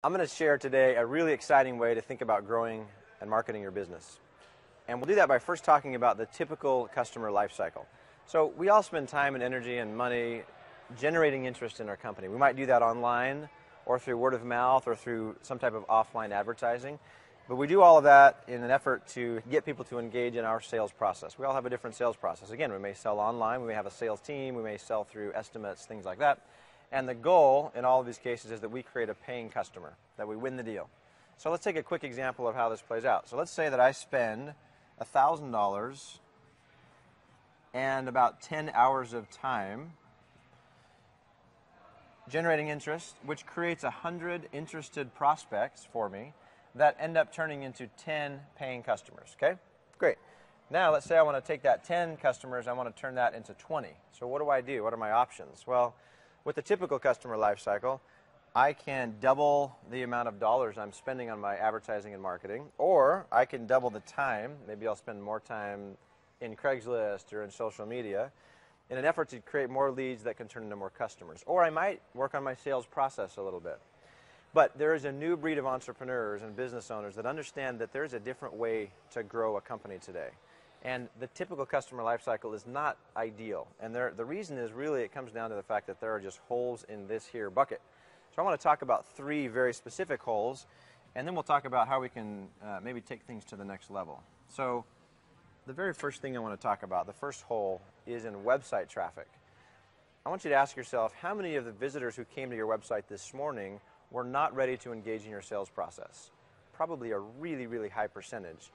I'm going to share today a really exciting way to think about growing and marketing your business. And we'll do that by first talking about the typical customer life cycle. So we all spend time and energy and money generating interest in our company. We might do that online or through word of mouth or through some type of offline advertising. But we do all of that in an effort to get people to engage in our sales process. We all have a different sales process. Again, we may sell online, we may have a sales team, we may sell through estimates, things like that. And the goal in all of these cases is that we create a paying customer, that we win the deal. So let's take a quick example of how this plays out. So let's say that I spend $1,000 and about 10 hours of time generating interest, which creates 100 interested prospects for me that end up turning into 10 paying customers, okay? Great. Now let's say I want to take that 10 customers, I want to turn that into 20. So what do? What are my options? Well, with the typical customer life cycle, I can double the amount of dollars I'm spending on my advertising and marketing, or I can double the time. Maybe I'll spend more time in Craigslist or in social media in an effort to create more leads that can turn into more customers. Or I might work on my sales process a little bit. But there is a new breed of entrepreneurs and business owners that understand that there's a different way to grow a company today. And the typical customer life cycle is not ideal. And the reason is really it comes down to the fact that there are just holes in this here bucket. So I want to talk about 3 very specific holes, and then we'll talk about how we can maybe take things to the next level. So the very first thing I want to talk about, the first hole, is in website traffic. I want you to ask yourself, how many of the visitors who came to your website this morning were not ready to engage in your sales process? Probably a really, really high percentage.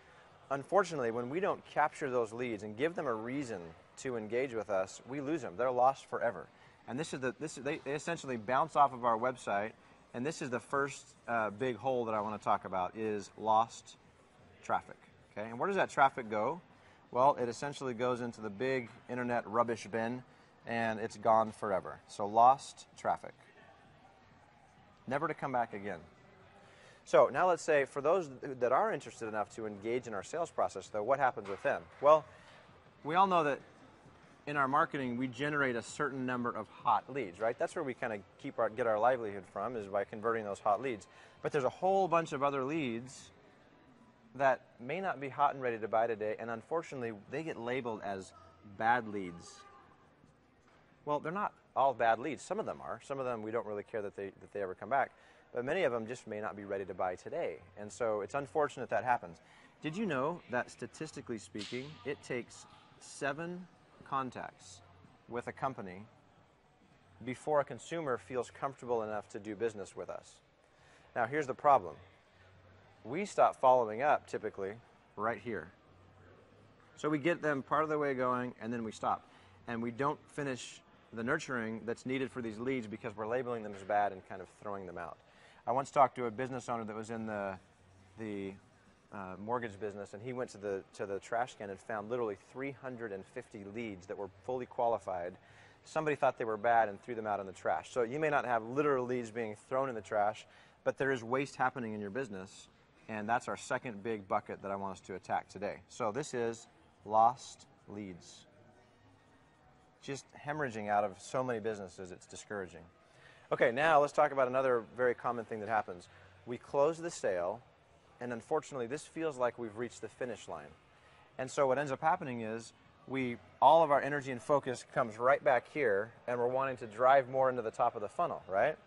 Unfortunately, when we don't capture those leads and give them a reason to engage with us, we lose them. They're lost forever. And they essentially bounce off of our website, and this is the first big hole that I want to talk about, is lost traffic. Okay, and where does that traffic go? Well, it essentially goes into the big internet rubbish bin, and it's gone forever. So lost traffic. Never to come back again. So now let's say for those that are interested enough to engage in our sales process, though, what happens with them? Well, we all know that in our marketing, we generate a certain number of hot leads, right? That's where we kind of get our livelihood from, is by converting those hot leads. But there's a whole bunch of other leads that may not be hot and ready to buy today, and unfortunately, they get labeled as bad leads. Well, they're not all bad leads. Some of them are. Some of them we don't really care that they ever come back. But many of them just may not be ready to buy today. And so it's unfortunate that happens. Did you know that statistically speaking, it takes 7 contacts with a company before a consumer feels comfortable enough to do business with us? Now, here's the problem. We stop following up typically right here. So we get them part of the way going, and then we stop. And we don't finish the nurturing that's needed for these leads because we're labeling them as bad and kind of throwing them out. I once talked to a business owner that was in the mortgage business, and he went to the trash can and found literally 350 leads that were fully qualified. Somebody thought they were bad and threw them out in the trash. So you may not have literal leads being thrown in the trash, but there is waste happening in your business, and that's our second big bucket that I want us to attack today. So this is lost leads. Just hemorrhaging out of so many businesses, it's discouraging. Okay, now let's talk about another very common thing that happens. We close the sale, and unfortunately, this feels like we've reached the finish line. And so what ends up happening is all of our energy and focus comes right back here, and we're wanting to drive more into the top of the funnel, right?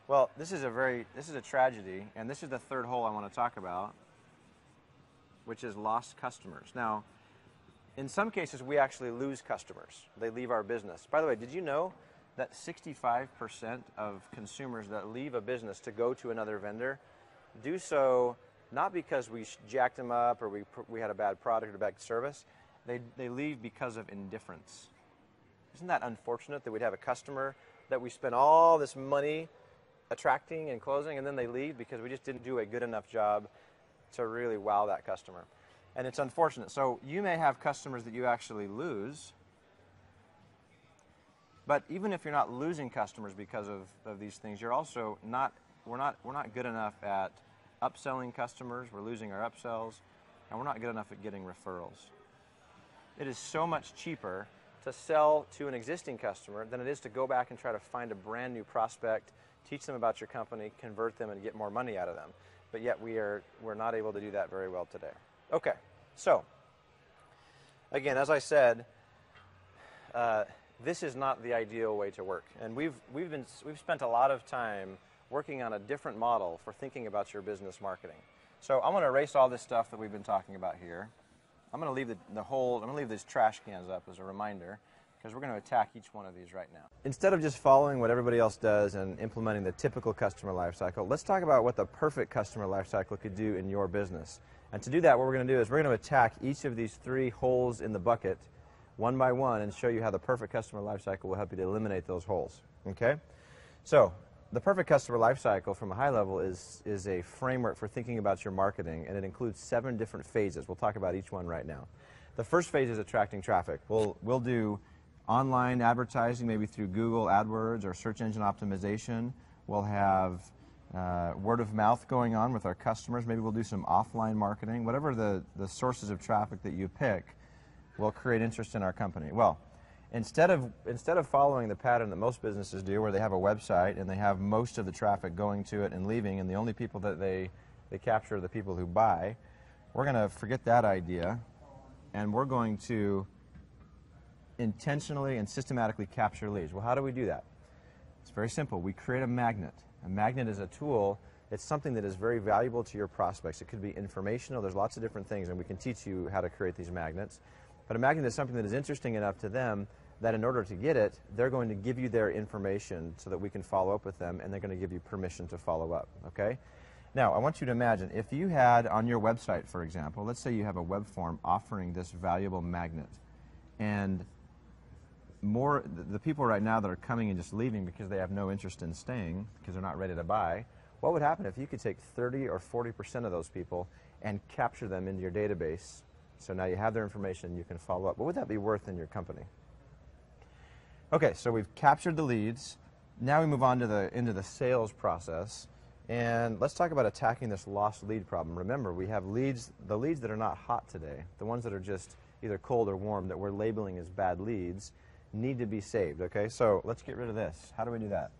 Well, this is a tragedy, and this is the third hole I want to talk about, which is lost customers. Now, in some cases, we actually lose customers. They leave our business. By the way, did you know that 65% of consumers that leave a business to go to another vendor do so not because we jacked them up or we had a bad product or bad service. They leave because of indifference. Isn't that unfortunate that we'd have a customer that we spend all this money attracting and closing, and then they leave because we just didn't do a good enough job to really wow that customer? And it's unfortunate. So you may have customers that you actually lose, but even if you're not losing customers because of these things, you're also not, we're not good enough at upselling customers. We're losing our upsells, and we're not good enough at getting referrals. It is so much cheaper to sell to an existing customer than it is to go back and try to find a brand new prospect teach them about your company, convert them, and get more money out of them. But yet we're not able to do that very well today. Okay, so again, as I said, this is not the ideal way to work, and we've spent a lot of time working on a different model for thinking about your business marketing. So I'm going to erase all this stuff that we've been talking about here. I'm going to leave I'm going to leave these trash cans up as a reminder, because we're going to attack each one of these right now. Instead of just following what everybody else does and implementing the typical customer lifecycle, let's talk about what the perfect customer lifecycle could do in your business. And to do that, what we're going to do is we're going to attack each of these 3 holes in the bucket one by one and show you how the perfect customer lifecycle will help you to eliminate those holes. Okay? So the perfect customer lifecycle from a high level is a framework for thinking about your marketing, and it includes 7 different phases. We'll talk about each one right now. The first phase is attracting traffic. We'll do online advertising, maybe through Google AdWords or search engine optimization. We'll have word of mouth going on with our customers. Maybe we'll do some offline marketing. Whatever the sources of traffic that you pick will create interest in our company. Well, instead of following the pattern that most businesses do, where they have a website and they have most of the traffic going to it and leaving, and the only people that they capture are the people who buy, we're going to forget that idea, and we're going to intentionally and systematically capture leads. Well, how do we do that? It's very simple. We create a magnet. A magnet is a tool. It's something that is very valuable to your prospects. It could be informational. There's lots of different things, and we can teach you how to create these magnets. But a magnet is something that is interesting enough to them that in order to get it, they're going to give you their information so that we can follow up with them, and they're going to give you permission to follow up, okay? Now, I want you to imagine, if you had on your website, for example, let's say you have a web form offering this valuable magnet, and the people right now that are coming and just leaving because they have no interest in staying, because they're not ready to buy, what would happen if you could take 30 or 40% of those people and capture them into your database? So now you have their information, you can follow up. What would that be worth in your company? Okay, so we've captured the leads. Now we move on to into the sales process, and let's talk about attacking this lost lead problem. Remember, we have the leads that are not hot today, the ones that are just either cold or warm that we're labeling as bad leads, need to be saved, okay? So let's get rid of this. How do we do that?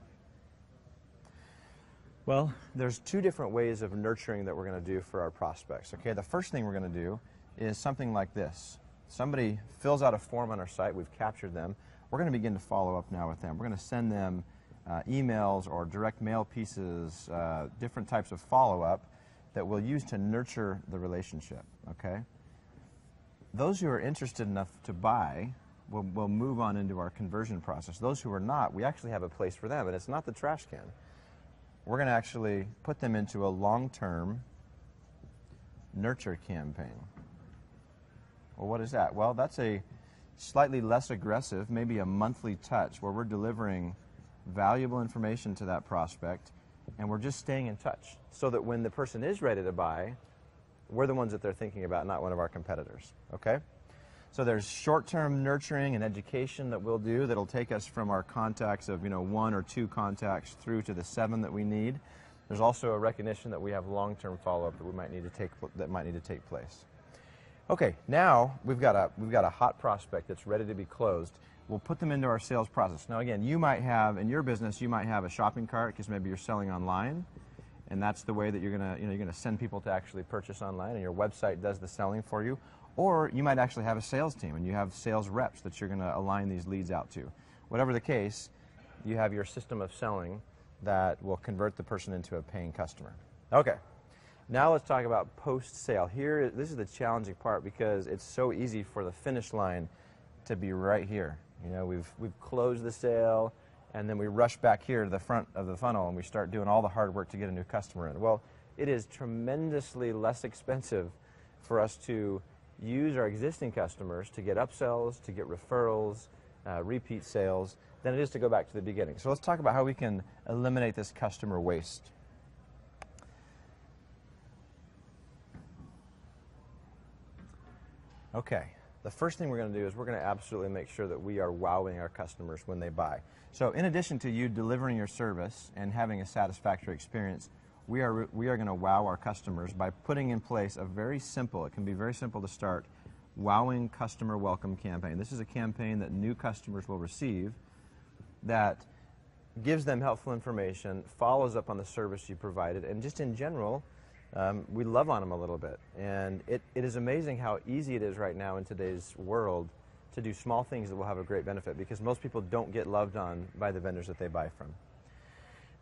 Well, there's 2 different ways of nurturing that we're going to do for our prospects, okay? The first thing we're going to do is something like this. Somebody fills out a form on our site, we've captured them. We're going to begin to follow up now with them. We're going to send them emails or direct mail pieces, different types of follow-up that we'll use to nurture the relationship, okay? Those who are interested enough to buy will move on into our conversion process. Those who are not, we actually have a place for them, and it's not the trash can. We're going to actually put them into a long-term nurture campaign. Well, what is that? Well, that's a slightly less aggressive, maybe a monthly touch where we're delivering valuable information to that prospect, and we're just staying in touch so that when the person is ready to buy, we're the ones that they're thinking about, not one of our competitors, okay? So there's short-term nurturing and education that we'll do that'll take us from our contacts of 1 or 2 contacts through to the 7 that we need. There's also a recognition that we have long-term follow-up that might need to take place. Okay, now we've got a hot prospect that's ready to be closed. We'll put them into our sales process. Now again, you might have in your business, you might have a shopping cart because maybe you're selling online, and that's the way that you're gonna send people to actually purchase online, and your website does the selling for you. Or you might actually have a sales team, and you have sales reps that you're going to align these leads out to. Whatever the case, you have your system of selling that will convert the person into a paying customer. Okay, now let's talk about post-sale. This is the challenging part because it's so easy for the finish line to be right here. We've closed the sale, and then we rush back here to the front of the funnel, and we start doing all the hard work to get a new customer in. Well, it is tremendously less expensive for us to use our existing customers to get upsells, to get referrals, repeat sales, than it is to go back to the beginning. So let's talk about how we can eliminate this customer waste. Okay, the first thing we're going to do is we're going to absolutely make sure that we are wowing our customers when they buy. So in addition to you delivering your service and having a satisfactory experience, we are going to wow our customers by putting in place a very simple, it can be very simple to start, wowing customer welcome campaign. This is a campaign that new customers will receive that gives them helpful information, follows up on the service you provided, and just in general, we love on them a little bit. And it is amazing how easy it is right now in today's world to do small things that will have a great benefit, because most people don't get loved on by the vendors that they buy from.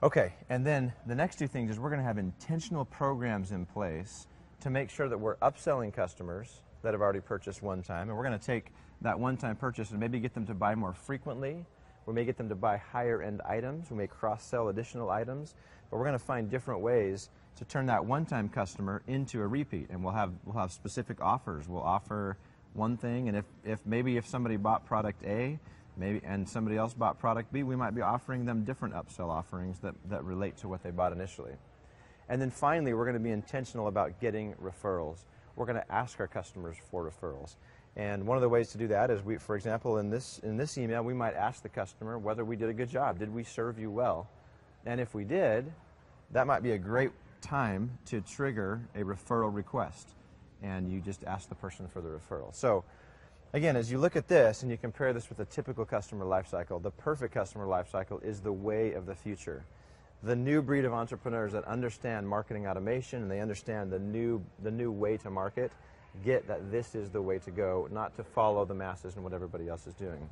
Okay, and then the next two things is we're going to have intentional programs in place to make sure that we're upselling customers that have already purchased one time, and we're going to take that one-time purchase and maybe get them to buy more frequently. We may get them to buy higher-end items. We may cross-sell additional items, but we're going to find different ways to turn that one-time customer into a repeat, and we'll have specific offers. We'll offer one thing, and if somebody bought product A, and somebody else bought product B, we might be offering them different upsell offerings that relate to what they bought initially. And then finally, we're going to be intentional about getting referrals. We're going to ask our customers for referrals. And one of the ways to do that is, for example, in this email, we might ask the customer whether we did a good job. Did we serve you well? And if we did, that might be a great time to trigger a referral request. And you just ask the person for the referral. So again, as you look at this and you compare this with a typical customer lifecycle, the perfect customer lifecycle is the way of the future. The new breed of entrepreneurs that understand marketing automation and they understand the new way to market get that this is the way to go, not to follow the masses and what everybody else is doing.